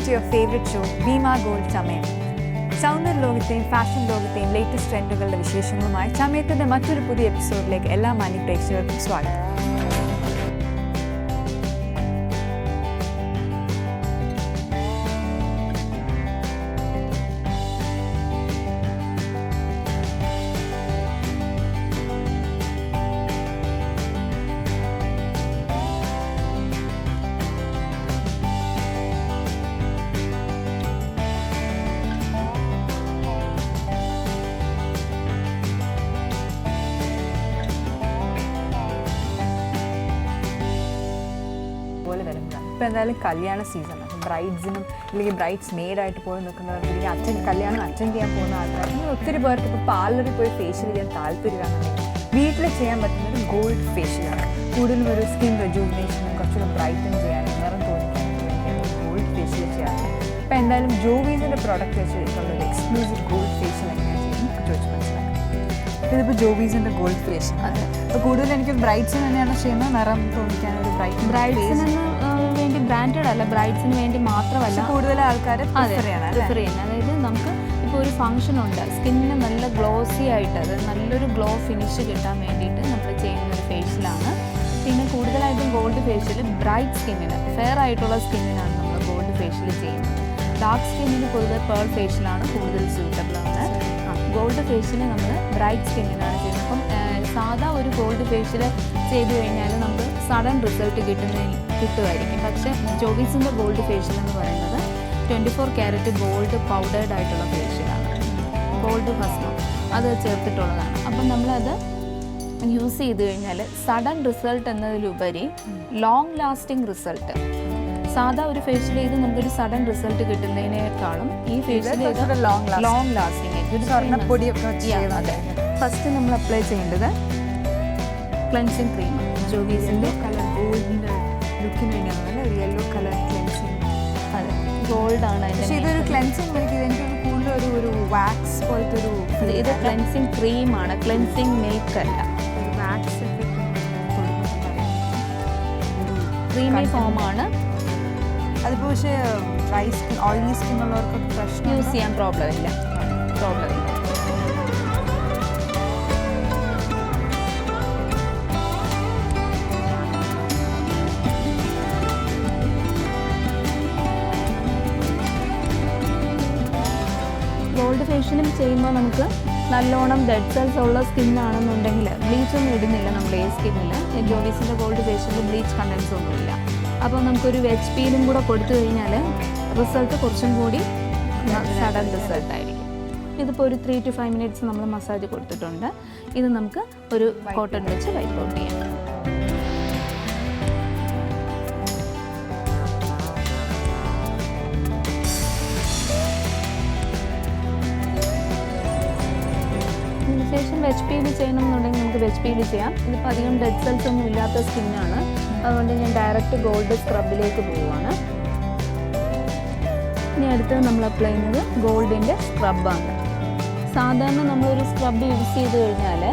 to your favorite show, Bima Gold Chamaya. സൗന്ദര്യ ലോകത്തെയും fashion ലോകത്തെയും ലേറ്റസ്റ്റ് ട്രെൻഡുകളുടെ വിശേഷങ്ങളുമായി ചമയത്തിൻ്റെ മറ്റൊരു പുതിയ എപ്പിസോഡിലേക്ക് എല്ലാ മാന്യ പ്രേക്ഷകർക്കും സ്വാഗതം. ഇപ്പോൾ എന്തായാലും കല്യാണ സീസൺ, അപ്പം ബ്രൈഡ്സിനും അല്ലെങ്കിൽ ബ്രൈഡ്സ് മെയ്ഡായിട്ട് പോയി നിൽക്കുന്നവർക്ക് അല്ലെങ്കിൽ കല്യാണം അറ്റൻഡ് ചെയ്യാൻ പോകുന്ന ആൾക്കാർ ഒത്തിരി പേർക്ക് ഇപ്പോൾ പാർലറിൽ പോയി ഫേഷ്യൽ ചെയ്യാൻ താല്പര്യമാണെന്നുണ്ടെങ്കിൽ വീട്ടിൽ ചെയ്യാൻ പറ്റുന്നൊരു ഗോൾഡ് ഫേഷ്യലാണ്. കൂടുതലും ഒരു സ്കിൻ റെജുവിനേഷനും കുറച്ചുകൂടെ ബ്രൈറ്റൻ ചെയ്യാനും നിറം തോന്നിക്കാനും ഗോൾഡ് ഫേഷ്യൽ ചെയ്യാറുണ്ട്. അപ്പോൾ എന്തായാലും ജോവീസിൻ്റെ പ്രോഡക്റ്റ് വെച്ചിട്ടുള്ള ഒരു എക്സ്ക്ലൂസീവ് ഗോൾഡ് ഫേഷ്യൽ എങ്ങനെയാണ് ചെയ്യുന്നത് ചോദിച്ച് മനസ്സിലാക്കാം. ഇതിപ്പോൾ ജോവീസിൻ്റെ ഗോൾഡ് ഫേഷ്യൽ. അതെ, അപ്പോൾ കൂടുതൽ എനിക്ക് ബ്രൈഡ്സിന് തന്നെയാണ് ചെയ്യുന്നത്, നിറം തോന്നിക്കാൻ ഒരു ബ്രൈഡ്സിന് വേണ്ടി ബ്രാൻഡഡ് അല്ല, ബ്രൈഡ്സിന് വേണ്ടി മാത്രമല്ല കൂടുതൽ ആൾക്കാർ പ്രിഫർ ചെയ്യുന്നത്. അതായത് നമുക്ക് ഇപ്പോൾ ഒരു ഫംഗ്ഷൻ ഉണ്ട്, സ്കിന്നിന് നല്ല ഗ്ലോസി ആയിട്ട് അത് നല്ലൊരു ഗ്ലോ ഫിനിഷ് കിട്ടാൻ വേണ്ടിയിട്ട് നമ്മൾ ചെയ്യുന്ന ഒരു ഫേഷ്യലാണ്. പിന്നെ കൂടുതലായിട്ടും ഗോൾഡ് ഫേഷ്യൽ ബ്രൈറ്റ് സ്കിന്നിന്, ഫെയർ ആയിട്ടുള്ള സ്കിന്നിനാണ് നമ്മൾ ഗോൾഡ് ഫേഷ്യൽ ചെയ്യുന്നത്. ഡാർക്ക് സ്കിന്നിന് പൊതുവെ പേൾ ഫേഷ്യലാണ് കൂടുതൽ സ്യൂട്ടബിൾ ആണ്. ഗോൾഡ് ഫേഷ്യൽ നമ്മൾ ബ്രൈറ്റ് സ്കിന്നിനാണ് ചെയ്യുന്നത്. അപ്പം സാധാ ഒരു ഗോൾഡ് ഫേഷ്യൽ ചെയ്ത് കഴിഞ്ഞാൽ നമുക്ക് സഡൻ റിസൾട്ട് കിട്ടുമായിരിക്കും. പക്ഷേ ജോവീസിൻ്റെ ഗോൾഡ് ഫേഷ്യൽ എന്ന് പറയുന്നത് 24 ക്യാരറ്റ് ഗോൾഡ് പൗഡേർഡ് ആയിട്ടുള്ള ഫേഷ്യലാണ്. ഗോൾഡ് ഭസ്മം അത് ചേർത്തിട്ടുള്ളതാണ്. അപ്പം നമ്മളത് യൂസ് ചെയ്ത് കഴിഞ്ഞാൽ സഡൻ റിസൾട്ട് എന്നതിലുപരി ലോങ് ലാസ്റ്റിംഗ് റിസൾട്ട്, സാധാ ഒരു ഫേഷ്യൽ ചെയ്ത് നമുക്കൊരു സഡൻ റിസൾട്ട് കിട്ടുന്നതിനേക്കാളും ഈ ഫേഷ്യൽ ചെയ്ത് ലോങ് ലാസ്റ്റിംഗ്. അതെ, ഫസ്റ്റ് നമ്മൾ അപ്ലൈ ചെയ്യേണ്ടത് ക്ലെൻസിങ് ക്രീം. ജോവീസിൻ്റെ കളർ ഗോൾഡിൻ്റെ ലുക്കിന് വേണ്ടിയാണ് ഒരു യെല്ലോ കളർ ക്ലെൻസിങ്. അതെ, ഗോൾഡാണ്. പക്ഷേ ഇതൊരു ക്ലെൻസിങ് എനിക്ക് കൂടുതൽ ഒരു വാക്സ് പോലത്തെ ഒരു ഇത് ക്ലെൻസിങ് ക്രീമാണ്, ക്ലെൻസിങ് മിൽക്ക് അല്ല. ഒരു വാക്സ് ക്രീമി ഫോമാണ്. അതിപ്പോൾ പക്ഷേ ഡ്രൈ സ്കിൻ, ഓയിലി സ്കിൻ ഉള്ളവർക്കൊക്കെ പ്രശ്നം യൂസ് ചെയ്യാൻ പ്രോബ്ലം ഇല്ല. ഗോൾഡ് ഫേഷ്യലും ചെയ്യുമ്പോൾ നമുക്ക് നല്ലോണം ഡെഡ് സെൽസ് ഉള്ള സ്കിന്നാണെന്നുണ്ടെങ്കിൽ ബ്ലീച്ചൊന്നും ഇടുന്നില്ല നമ്മൾ ഈ സ്കിന്നിൽ. ജോവീസിൻ്റെ ഗോൾഡ് ഫേഷ്യലിൽ ബ്ലീച്ച് കണ്ടൻസ് ഒന്നുമില്ല. അപ്പോൾ നമുക്കൊരു വെച്ച് പീലും കൂടെ കൊടുത്തു കഴിഞ്ഞാൽ റിസൾട്ട് കുറച്ചും കൂടി സഡൻ റിസൾട്ടായിരിക്കും. ഇതിപ്പോൾ ഒരു 3 to 5 minutes നമ്മൾ മസാജ് കൊടുത്തിട്ടുണ്ട്. ഇത് നമുക്ക് ഒരു കോട്ടൺ വെച്ച് വൈപ്പ് ഔട്ട് ചെയ്യാം. ശേഷം വെച്ച് പീൽ ചെയ്യണമെന്നുണ്ടെങ്കിൽ നമുക്ക് വെച്ച് പീൽ ചെയ്യാം. ഇതിപ്പോൾ അധികം ഡെഡ് സെൽസ് ഒന്നും ഇല്ലാത്ത സ്കിന്നാണ്, അതുകൊണ്ട് ഞാൻ ഡയറക്റ്റ് ഗോൾഡ് സ്ക്രബിലേക്ക് പോവുകയാണ്. ഇനി അടുത്തത് നമ്മൾ അപ്ലൈ ചെയ്യുന്നത് ഗോൾഡിൻ്റെ സ്ക്രബാണ്. സാധാരണ നമ്മളൊരു സ്ക്രബ് യൂസ് ചെയ്ത് കഴിഞ്ഞാൽ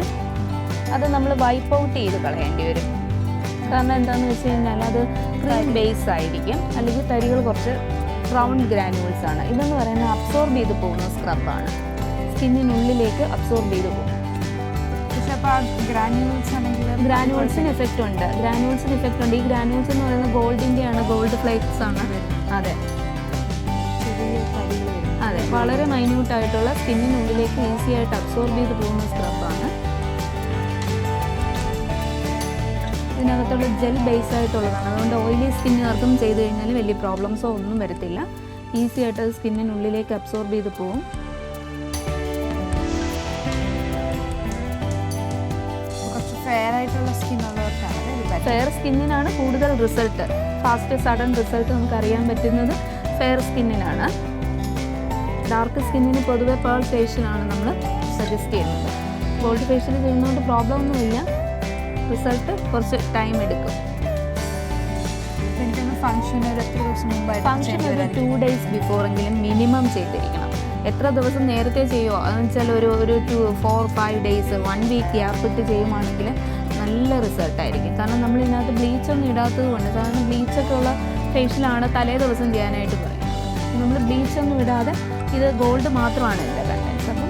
അത് നമ്മൾ വൈപ്പ് ഔട്ട് ചെയ്ത് കളയേണ്ടി വരും. കാരണം എന്താണെന്ന് വെച്ച് കഴിഞ്ഞാൽ അത് ക്രീം ബേസ് ആയിരിക്കും, അല്ലെങ്കിൽ തരികൾ കുറച്ച് റൗണ്ട് ഗ്രാനുവൽസ് ആണ്. ഇതെന്ന് പറയുന്നത് അബ്സോർബ് ചെയ്ത് പോകുന്ന സ്ക്രബാണ്, സ്കിന്നിനുള്ളിലേക്ക് അബ്സോർബ് ചെയ്ത് പോകും. പക്ഷേ അപ്പോൾ ഗ്രാനുവൽസ് ആണെങ്കിൽ ഗ്രാനുവൽസിന് എഫക്റ്റ് ഉണ്ട്. ഈ ഗ്രാനുവൽസ് എന്ന് പറയുന്നത് ഗോൾഡിൻ്റെയാണ്, ഗോൾഡ് ഫ്ലേക്സ് ആണ്. അതെ, വളരെ മൈന്യൂട്ടായിട്ടുള്ള സ്കിന്നിനുള്ളിലേക്ക് ഈസി ആയിട്ട് അബ്സോർബ് ചെയ്ത് പോകുന്ന സ്ക്രബാണ്. ഇതിനകത്തുള്ള ജെൽ ബേസ് ആയിട്ടുള്ളതാണ്, അതുകൊണ്ട് ഓയിലി സ്കിന്നുകാർക്കും ചെയ്ത് കഴിഞ്ഞാൽ വലിയ പ്രോബ്ലംസോ ഒന്നും വരത്തില്ല. ഈസി ആയിട്ട് അത് സ്കിന്നിനുള്ളിലേക്ക് അബ്സോർബ് ചെയ്ത് പോകും. ഫെയർ സ്കിന്നിനാണ് കൂടുതൽ റിസൾട്ട്, ഫാസ്റ്റ് സഡൻ റിസൾട്ട് നമുക്ക് അറിയാൻ പറ്റുന്നത് ഫെയർ സ്കിന്നിനാണ്. ഡാർക്ക് സ്കിന്നിന് പൊതുവെ പേൾ ഫേഷ്യലാണ് നമ്മൾ സജസ്റ്റ് ചെയ്യുന്നത്. ഗോൾഡ് ഫേഷ്യൽ ചെയ്യുന്നതുകൊണ്ട് പ്രോബ്ലം ഒന്നുമില്ല, റിസൾട്ട് കുറച്ച് ടൈം എടുക്കും. ഫംഗ്ഷൻ ഒരു 2 days ബിഫോറെങ്കിലും മിനിമം ചെയ്തിരിക്കണം. എത്ര ദിവസം നേരത്തെ ചെയ്യുമോ അതെന്ന് വെച്ചാൽ ഒരു 4-5 days 1 week ഗ്യാപ്പ് ഇട്ട് ചെയ്യുവാണെങ്കിൽ നല്ല റിസൾട്ടായിരിക്കും. കാരണം നമ്മൾ ഇതിനകത്ത് ബ്ലീച്ചൊന്നും ഇടാത്തത് കൊണ്ട്, സാധാരണ ബ്ലീച്ചൊക്കെ ഉള്ള ഫേഷ്യലാണ് തലേ ദിവസം ചെയ്യാനായിട്ട് പറയും. നമ്മൾ ബ്ലീച്ചൊന്നും ഇടാതെ ഇത് ഗോൾഡ് മാത്രമാണ് ഇതിൻ്റെ കണ്ടൻസ്. അപ്പം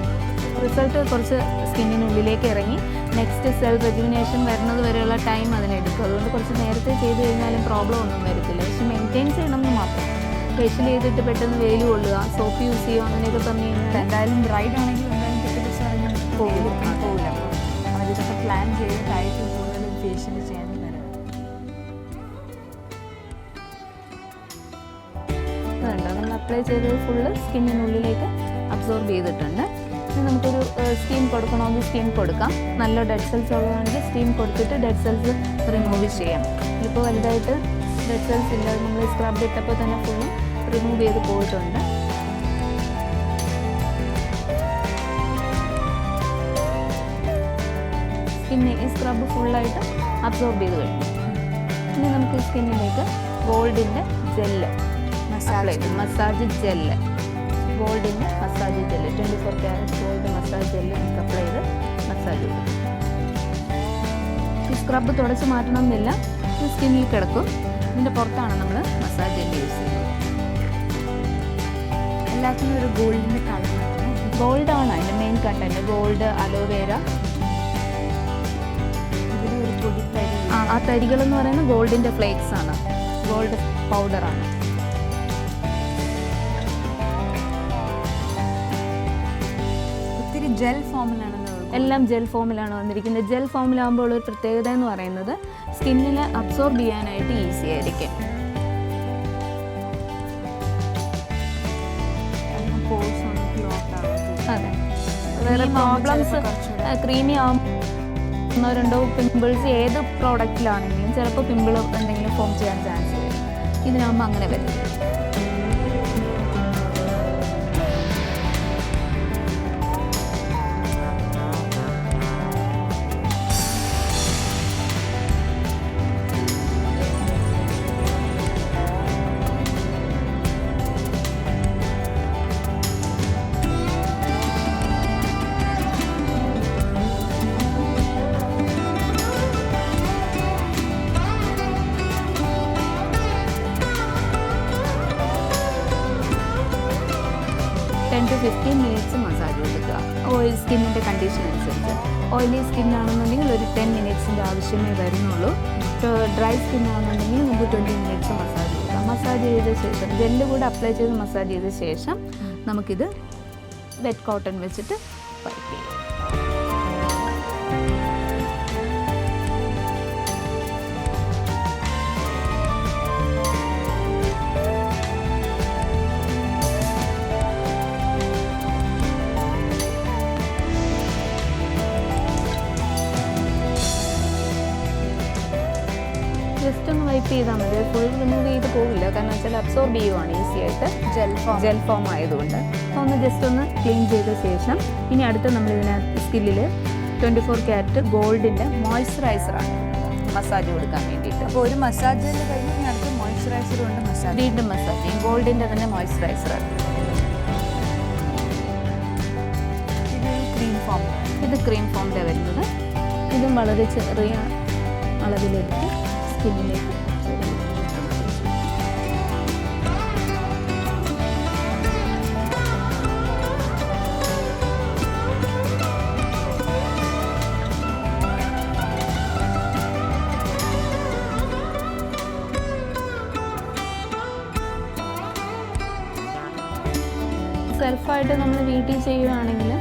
റിസൾട്ട് കുറച്ച് സ്കിന്നിനുള്ളിലേക്ക് ഇറങ്ങി നെക്സ്റ്റ് സെൽ റെജുവിനേഷൻ വരുന്നത് വരെയുള്ള ടൈം അതിനെടുക്കും. അതുകൊണ്ട് കുറച്ച് നേരത്തെ ചെയ്ത് കഴിഞ്ഞാലും പ്രോബ്ലം ഒന്നും വരത്തില്ല. പക്ഷെ മെയിൻറ്റെയിൻ ചെയ്യണമെന്ന് മാത്രം. ഫേഷ്യൽ ചെയ്തിട്ട് പെട്ടെന്ന് വെയിൽ കൊള്ളുക, സോപ്പ് യൂസ് ചെയ്യുക, അങ്ങനെയൊക്കെ പറഞ്ഞു കഴിഞ്ഞാൽ എന്തായാലും ബ്രൈഡ് ആണെങ്കിൽ എന്തായാലും പിറ്റേ ദിവസം പോകില്ല. അപ്പോൾ അവരിതൊക്കെ പ്ലാൻ ചെയ്തിട്ടായിരിക്കും കൂടുതലും ഫേഷ്യൽ ചെയ്യാൻ വരാം. അതുണ്ട് നമ്മൾ അപ്ലൈ ചെയ്തത് ഫുള്ള് സ്കിന്നിനുള്ളിലേക്ക് അബ്സോർബ് ചെയ്തിട്ടുണ്ട്. ഇനി നമുക്കൊരു സ്റ്റീം കൊടുക്കണമെങ്കിൽ സ്റ്റീം കൊടുക്കാം. നല്ല ഡെഡ് സെൽസ് ഉള്ളതാണെങ്കിൽ സ്റ്റീം കൊടുത്തിട്ട് ഡെഡ് സെൽസ് റിമൂവ് ചെയ്യാം. ഇപ്പോൾ വലുതായിട്ട് ഡെഡ് സെൽസ് ഇല്ല, നമ്മൾ സ്ക്രബ് ഇട്ടപ്പോൾ തന്നെ ഫുള്ളും റിമൂവ് ചെയ്ത് പോയിട്ടുണ്ട്. സ്കിന്നിൽ ഈ സ്ക്രബ് ഫുള്ളായിട്ട് അബ്സോർബ് ചെയ്ത് കഴിഞ്ഞു. ഇനി നമുക്ക് സ്കിന്നിലേക്ക് ഗോൾഡിൻ്റെ ജെല്ല് മസാജ് ജെല്ല്, ഗോൾഡിൻ്റെ massage gel 24 carat gold massage gel നമുക്ക് അപ്ലൈ ചെയ്ത് മസാജ് ചെയ്യും. ഈ സ്ക്രബ് തുടച്ച് മാറ്റണം എന്നില്ല, ഇത് സ്കിന്നിൽ കിടക്കും. ഇതിൻ്റെ പുറത്താണ് നമ്മൾ മസാജ് ജെല്ല് യൂസ് ചെയ്യുന്നത്. എല്ലാത്തിനും ഒരു ഗോൾഡിൻ്റെ കളർ, ഗോൾഡാണ് അതിൻ്റെ മെയിൻ കണ്ടൻറ്റ്. ഗോൾഡ്, അലോവേര, ഇതിലൊരു പൊടി തരി. ആ തരികളെന്ന് പറയുന്നത് ഗോൾഡിൻ്റെ ഫ്ലേക്സ് ആണ്, ഗോൾഡ് പൗഡറാണ്. ജെൽ ഫോമിലാണ് എല്ലാം ജെൽ ഫോമിലാണ് വന്നിരിക്കുന്നത്. ജെൽ ഫോമിലാകുമ്പോൾ ഒരു പ്രത്യേകത എന്ന് പറയുന്നത് സ്കിന്നിൽ അബ്സോർബ് ചെയ്യാനായിട്ട് ഈസി ആയിരിക്കും. അതെ, വേറെ പ്രോബ്ലംസ് ക്രീമി ആകുമ്പോൾ 1-2 പിമ്പിൾസ് ഏത് പ്രോഡക്റ്റിലാണെങ്കിലും ചിലപ്പോൾ പിമ്പിൾ എന്തെങ്കിലും ഫോം ചെയ്യാൻ ചാൻസ് വരും. ഇതിനാകുമ്പോൾ അങ്ങനെ വരും. to 15 മിനിറ്റ്സ് മസാജ് കൊടുക്കുക. ഓയിൽ സ്കിന്നിൻ്റെ കണ്ടീഷൻ അനുസരിച്ച്. ഓയിലി സ്കിന്നാണെന്നുണ്ടെങ്കിൽ ഒരു 10 മിനിറ്റ്സിൻ്റെ ആവശ്യമേ വരുന്നുള്ളൂ. ഡ്രൈ സ്കിന്നാണെന്നുണ്ടെങ്കിൽ നമുക്ക് 20 മിനിറ്റ്സ് മസാജ് കൊടുക്കുക. മസാജ് ചെയ്ത ശേഷം ജെല്ല് കൂടെ അപ്ലൈ ചെയ്ത് മസാജ് ചെയ്ത ശേഷം നമുക്കിത് വെറ്റ് കോട്ടൺ വെച്ചിട്ട് വൈപ്പ് ചെയ്യാം. ജസ്റ്റ് ഒന്ന് വൈപ്പ് ചെയ്താൽ മതി. ഫുൾ റിമൂവ് ചെയ്ത് പോകില്ല, കാരണം വെച്ചാൽ അബ്സോർബ് ചെയ്യുവാണ് ഈസി ആയിട്ട് ജെൽ ഫോം ആയതുകൊണ്ട്. അപ്പോൾ ഒന്ന് ജസ്റ്റ് ഒന്ന് ക്ലീൻ ചെയ്ത ശേഷം ഇനി അടുത്ത് നമ്മൾ ഇതിനകത്ത് സ്കിന്നിൽ 24 ക്യാരറ്റ് ഗോൾഡിൻ്റെ മോയ്സ്ചറൈസറാണ് മസാജ് കൊടുക്കാൻ വേണ്ടിയിട്ട്. അപ്പോൾ ഒരു മസാജ് കഴിഞ്ഞ് അടുത്ത് മോയ്സ്ചറൈസർ കൊണ്ട് മസാജ് വീണ്ടും മസാജ് ചെയ്യും. ഗോൾഡിൻ്റെ തന്നെ മോയ്സ്ചറൈസറാണ്. ഇത് ക്രീം ഫോമിലാണ് വരുന്നത്. ഇതും വളരെ ചെറിയ അളവിലെടുത്ത് സ്കിന്നിലേക്ക് സെൽഫായിട്ട് നമ്മൾ വീട്ടിൽ ചെയ്യുകയാണെങ്കിൽ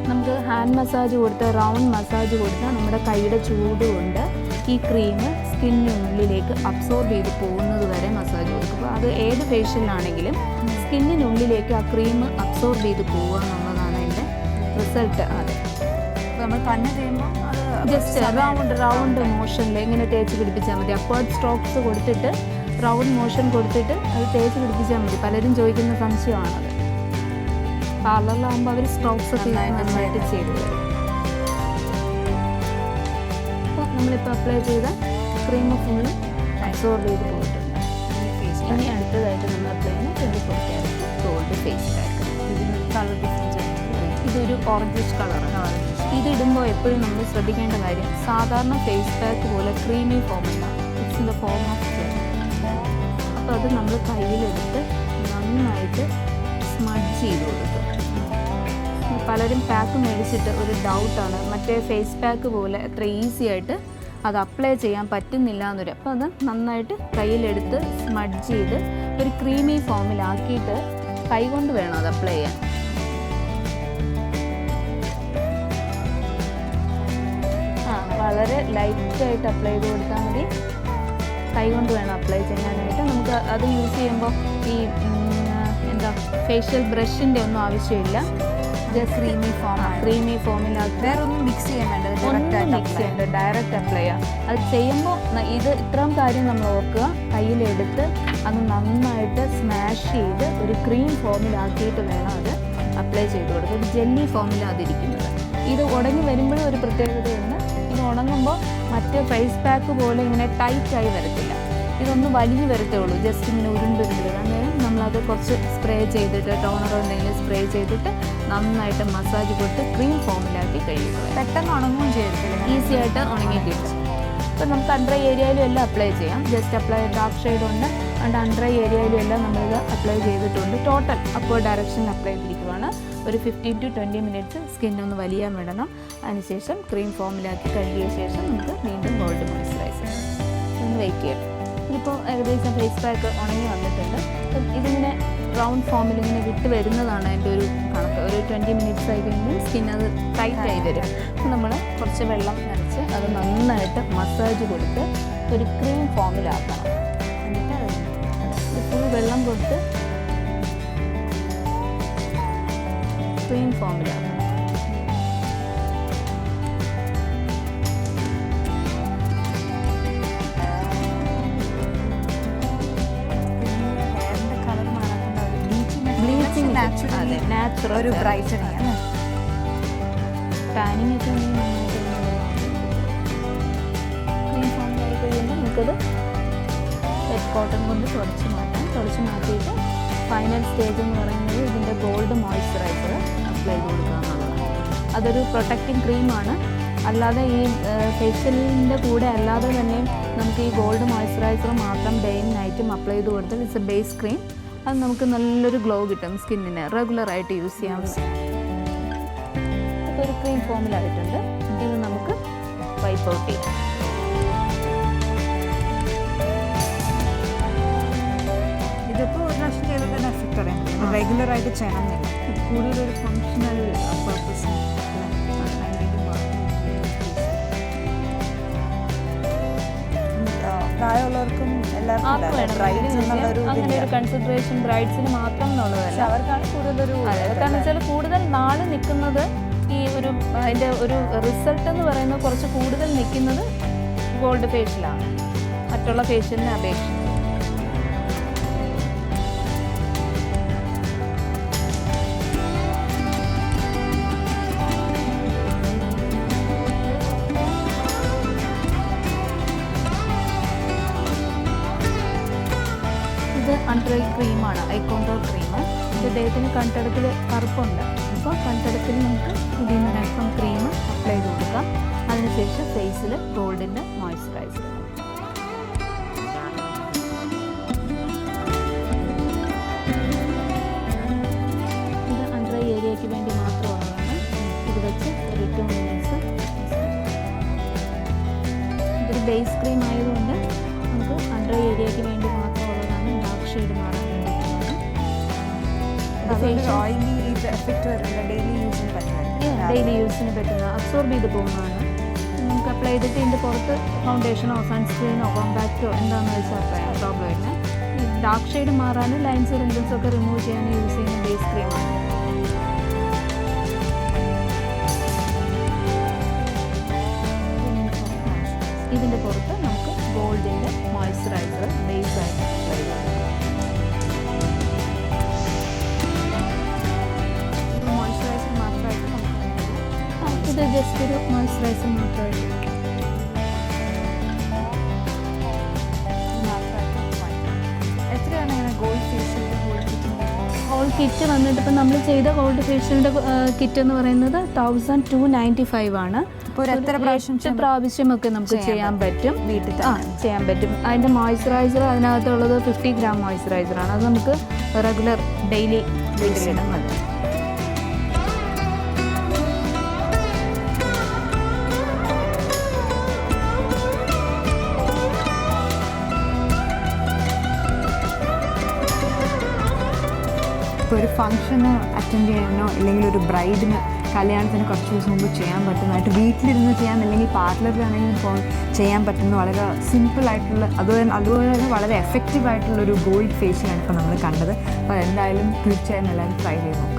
നമുക്ക് ഹാൻഡ് മസാജ് കൊടുത്ത് റൗണ്ട് മസാജ് കൊടുത്ത് നമ്മുടെ കൈയുടെ ചൂട് കൊണ്ട് ഈ ക്രീം സ്കിന്നിനുള്ളിലേക്ക് അബ്സോർബ് ചെയ്ത് പോകുന്നത് വരെ മസാജ് കൊടുക്കും. അപ്പോൾ അത് ഏത് ഫേഷ്യലാണെങ്കിലും സ്കിന്നിനുള്ളിലേക്ക് ആ ക്രീം അബ്സോർബ് ചെയ്ത് പോവുക എന്നുള്ളതാണ് അതിൻ്റെ റിസൾട്ട്. അതെ, അപ്പോൾ നമ്മൾ കണ്ണ് ചെയ്യുമ്പോൾ ജസ്റ്റ് റൗണ്ട് മോഷനിൽ ഇങ്ങനെ തേച്ച് പിടിപ്പിച്ചാൽ മതി. അപ്വേർഡ് സ്ട്രോക്സ് കൊടുത്തിട്ട് റൗണ്ട് മോഷൻ കൊടുത്തിട്ട് അത് തേച്ച് പിടിപ്പിച്ചാൽ മതി. പലരും ചോദിക്കുന്ന സംശയമാണത്. പാർലറിലാകുമ്പോൾ അവർ സ്ട്രോക്സ് ഒക്കെ നന്നായിട്ട് ചെയ്തു തരും. അപ്പോൾ നമ്മളിപ്പോൾ അപ്ലൈ ചെയ്ത ക്രീം ഫുള്ളും അബ്സോർബ് ചെയ്ത് പോയിട്ടുണ്ട്. ഇനി അടുത്തതായിട്ട് നമ്മൾ അപ്ലൈ ചെയ്യുന്ന 24 carat gold face pack. Colour difference, ഇതൊരു ഓറഞ്ചിഷ് കളറാണ്. ഇതിടുമ്പോൾ എപ്പോഴും നമ്മൾ ശ്രദ്ധിക്കേണ്ട കാര്യം, സാധാരണ ഫേസ് പാക്ക് പോലെ ക്രീമി ഫോം അല്ല, it's in the form of gel. അപ്പോൾ അത് നമ്മൾ കയ്യിലെടുത്ത് നന്നായിട്ട് സ്മഡ്ജ് ചെയ്ത് കൊടുക്കും. പലരും പാക്ക് മേടിച്ചിട്ട് ഒരു ഡൗട്ടാണ്, മറ്റേ ഫേസ് പാക്ക് പോലെ അത്ര ഈസി ആയിട്ട് അത് അപ്ലൈ ചെയ്യാൻ പറ്റുന്നില്ല എന്നൊരു. അപ്പോൾ അത് നന്നായിട്ട് കയ്യിലെടുത്ത് സ്മഡ്ജ് ചെയ്ത് ഒരു ക്രീമി ഫോമിലാക്കിയിട്ട് കൈകൊണ്ട് വേണം അത് അപ്ലൈ ചെയ്യാൻ. വളരെ ലൈറ്റായിട്ട് അപ്ലൈ ചെയ്ത് കൊടുത്താൽ മതി. കൈകൊണ്ട് വേണം അപ്ലൈ ചെയ്യാനായിട്ട്. നമുക്ക് അത് യൂസ് ചെയ്യുമ്പോൾ ഈ എന്താ ഫേഷ്യൽ ബ്രഷിൻ്റെ ഒന്നും ആവശ്യമില്ല. ക്രീമി ഫോമിലാക്കി വേറെ ഒന്നും മിക്സ് ചെയ്യാൻ വേണ്ടത്, മിക്സ് ചെയ്യേണ്ട, ഡയറക്റ്റ് അപ്ലൈ ചെയ്യാം. അത് ചെയ്യുമ്പോൾ ഇത് ഇത്രയും കാര്യം നമ്മൾ ഓർക്കുക. കയ്യിലെടുത്ത് അത് നന്നായിട്ട് സ്മാഷ് ചെയ്ത് ഒരു ക്രീം ഫോമിലാക്കിയിട്ട് വേണം അത് അപ്ലൈ ചെയ്ത് കൊടുക്കുക. ഒരു ജെല്ലി ഫോമിലാണ് അതിരിക്കുന്നത്. ഇത് ഉടങ്ങി വരുമ്പോഴും ഒരു പ്രത്യേകതയുണ്ട്. ഇത് ഉണങ്ങുമ്പോൾ മറ്റേ ഫേസ് പാക്ക് പോലെ ഇങ്ങനെ ടൈറ്റായി വരത്തില്ല. ഇതൊന്ന് വലിഞ്ഞ് വരത്തേ ഉള്ളൂ, ജസ്റ്റ് ഇങ്ങനെ ഉരുണ്ടുരുണ്ട്. അന്നേരം നമ്മളത് കുറച്ച് സ്പ്രേ ചെയ്തിട്ട്, ടോണറോ എന്തെങ്കിലും സ്പ്രേ ചെയ്തിട്ട് നന്നായിട്ട് മസാജ് കൊടുത്ത് ക്രീം ഫോമിലാക്കി കഴിയുക. പെട്ടെന്ന് ഉണങ്ങുകയും ചെയ്തിട്ടില്ല, ഈസി ആയിട്ട് ഉണങ്ങി കിട്ടും. ഇപ്പം നമുക്ക് അണ്ടർ ഏരിയയിലും എല്ലാം അപ്ലൈ ചെയ്യാം. ജസ്റ്റ് അപ്ലൈ ഡാർക്ക് ഷെയ്ഡ് ഉണ്ട്, ആൻഡ് അണ്ടർ ഏരിയയിലും എല്ലാം നമ്മളിത് അപ്ലൈ ചെയ്തിട്ടുണ്ട്. ടോട്ടൽ അപ്വേർഡ് ഡയറക്ഷനിൽ അപ്ലൈ ചെയ്തിരിക്കുകയാണ്. ഒരു 15 to 20 മിനിറ്റ്സ് സ്കിന്നൊന്ന് വലിയാൻ വിടണം. അതിനുശേഷം ക്രീം ഫോമിലാക്കി കഴുകിയ ശേഷം നമുക്ക് വീണ്ടും ഗോൾഡ് മോയ്സ്ചറൈസർ ഒന്ന് വെയിറ്റ് ചെയ്യാം. ഇതിപ്പോൾ ഏകദേശം ഫേസ് പാക്ക് ഉണങ്ങി വന്നിട്ടുണ്ട്. അപ്പം ഇതിങ്ങനെ റൗണ്ട് ഫോമിൽ ഇങ്ങനെ വിട്ട് വരുന്നതാണ് എൻ്റെ ഒരു കണക്ക്. ഒരു 20 മിനിറ്റ്സ് ആയി കഴിയുമ്പോൾ സ്കിൻ അത് ടൈറ്റായി വരും. അപ്പം നമ്മൾ കുറച്ച് വെള്ളം നനച്ച് അത് നന്നായിട്ട് മസാജ് കൊടുത്ത് ഒരു ക്രീം ഫോമിലാക്കണം. എന്നിട്ട് അത് ഫുൾ വെള്ളം കൊടുത്ത് ക്രീം ഫോമിലാക്കണം. നാച്ചുറൽ ഒരു ബ്രൈറ്റനിങ്, ടാനിങ് ഒക്കെ ക്രീം ഫോമിലായി കഴിയുമ്പോൾ നമുക്കത് വെറ്റ് കോട്ടൺ കൊണ്ട് തുടച്ച് മാറ്റാം. തുടച്ച് മാറ്റിയിട്ട് ഫൈനൽ സ്റ്റേജ് എന്ന് പറയുന്നത് ഇതിൻ്റെ ഗോൾഡ് മോയ്സ്ചറൈസർ അപ്ലൈ ചെയ്ത് കൊടുക്കുക എന്നുള്ളതാണ്. അതൊരു പ്രൊട്ടക്റ്റിംഗ് ക്രീമാണ്. അല്ലാതെ ഈ ഫേഷ്യലിൻ്റെ കൂടെ അല്ലാതെ തന്നെ നമുക്ക് ഈ ഗോൾഡ് മോയ്സ്ചറൈസർ മാത്രം ഡേയും നൈറ്റും അപ്ലൈ ചെയ്ത് കൊടുത്താൽ ഇറ്റ്സ് എ ബേസ് ക്രീം. അത് നമുക്ക് നല്ലൊരു ഗ്ലോ കിട്ടും സ്കിന്നിന്, റെഗുലറായിട്ട് യൂസ് ചെയ്യാം. ഇപ്പോൾ ഒരു ക്രീം ഫോമിലായിട്ടുണ്ട്. ഇത് നമുക്ക് വൈപ്പ് ഔട്ട് ചെയ്യാം. ഇതിപ്പോൾ ഒരു പ്രാവശ്യം ചെയ്താൽ തന്നെ എഫക്റ്റ് അറിയാൻ പറ്റും. റെഗുലറായിട്ട് ചെയ്യണമെന്നില്ല, കൂടുതലൊരു ഫങ്ഷണൽ പർപ്പസ്. പ്രായമുള്ളവർക്കും എല്ലാവർക്കും അങ്ങനെ ഒരു കൺസിഡറേഷൻ ബ്രൈഡ്സിന് മാത്രം എന്നുള്ളതല്ല, അവർക്കാണ് കൂടുതലൊരു. കാരണം വെച്ചാൽ കൂടുതൽ നാൾ നിൽക്കുന്നത് ഈ ഒരു അതിൻ്റെ ഒരു റിസൾട്ട് എന്ന് പറയുന്നത് കുറച്ച് കൂടുതൽ നിൽക്കുന്നത് ഗോൾഡ് ഫേഷ്യലാണ് മറ്റുള്ള ഫേഷ്യലിനെ അപേക്ഷിച്ച്. അണ്ടർ ഐ ക്രീമാണ്, ഐ കോണ്ടോർ ക്രീം. ഇത് ദേഹത്തിന് കണ്ടടത്തിൽ കറുപ്പുണ്ട്. അപ്പോൾ കണ്ടടത്തിൽ നമുക്ക് ഇതിൽ നിന്ന് അല്പം ക്രീം അപ്ലൈ ചെയ്ത് കൊടുക്കാം. അതിനുശേഷം ഫേസിൽ ഗോൾഡിൻ്റെ മോയ്സ്ചറൈസർ. ഇത് അണ്ടർ ഐ ഏരിയയ്ക്ക് വേണ്ടി മാത്രമുള്ളതാണ്. ഇത് വെച്ച് ഒരു 2 മിനിറ്റ്സ്. ഇതൊരു ബേസ് ക്രീം ആയതുകൊണ്ട് നമുക്ക് അണ്ടർ ഐ ഏരിയയ്ക്ക് വേണ്ടി മാത്രമുള്ളതാണ്. ഡാർക്ക് ഷെയ്ഡ് മാറാൻ വേണ്ടിയിട്ടുള്ളതാണ്. ഡെയിലി യൂസിന് പറ്റുന്ന അബ്സോർബ് ചെയ്ത് പോകുന്നതാണ്. നമുക്ക് അപ്ലൈ ചെയ്തിട്ട് ഇതിൻ്റെ പുറത്ത് ഫൗണ്ടേഷനോ സൺസ്ക്രീനോ കോമ്പാക്റ്റോ എന്താണെന്ന് വെച്ചാൽ അപ്ലൈ ചെയ്യാം, പ്രോബ്ലം ഇല്ല. ഈ ഡാർക്ക് ഷെയ്ഡ് മാറാനും ലൈൻസ് റിങ്കിൾസ് ഒക്കെ റിമൂവ് ചെയ്യാനും യൂസ് ചെയ്യുന്ന ബേസ് ക്രീമാണ്. ഇതിൻ്റെ പുറത്ത് നമുക്ക് ഗോൾഡിൻ്റെ മോയ്സ്ചറൈസർ ബേസ് ആയിട്ട് അപ്ലൈ ചെയ്യാം. മോയ്സ്ചറൈസർ മാത്രമായിട്ട് നമുക്ക് ഇത് ജസ്റ്റ് ഒരു മോയ്സ്ചറൈസർ മാത്രമായിട്ട് എത്രയാണ് ഇങ്ങനെ ഗോൾഡ് ഫേഷ്യലിൻ്റെ ഹോൾ കിറ്റ് വന്നിട്ട് ഇപ്പം നമ്മൾ ചെയ്ത ഗോൾഡ് ഫേഷ്യലിൻ്റെ കിറ്റ് എന്ന് പറയുന്നത് 1295 ആണ്. എത്ര പ്രാവശ്യമൊക്കെ നമുക്ക് ചെയ്യാൻ പറ്റും, വീട്ടിൽ ചെയ്യാൻ പറ്റും. അതിൻ്റെ മോയ്സ്ചറൈസർ അതിനകത്തുള്ളത് 50 ഗ്രാം മോയ്സ്ചറൈസറാണ്. അത് നമുക്ക് റെഗുലർ ഡെയിലി വീട്ടിലിടുന്നത്. ഇപ്പോൾ ഒരു ഫംഗ്ഷന് അറ്റൻഡ് ചെയ്യാനോ ഇല്ലെങ്കിൽ ഒരു ബ്രൈഡിന് കല്യാണത്തിന് കുറച്ച് ദിവസം മുമ്പ് ചെയ്യാൻ പറ്റുന്നതായിട്ട് വീട്ടിലിരുന്ന് ചെയ്യാൻ അല്ലെങ്കിൽ പാർലറിലാണെങ്കിലും ചെയ്യാൻ പറ്റുന്ന വളരെ സിമ്പിളായിട്ടുള്ള അതുപോലെ തന്നെ വളരെ എഫക്റ്റീവായിട്ടുള്ളൊരു ഗോൾഡ് ഫേഷ്യലാണ് ഇപ്പോൾ നമ്മൾ കണ്ടത്. അപ്പോൾ എന്തായാലും തീർച്ചയായും എല്ലാവരും ട്രൈ ചെയ്ത് നോക്കാം.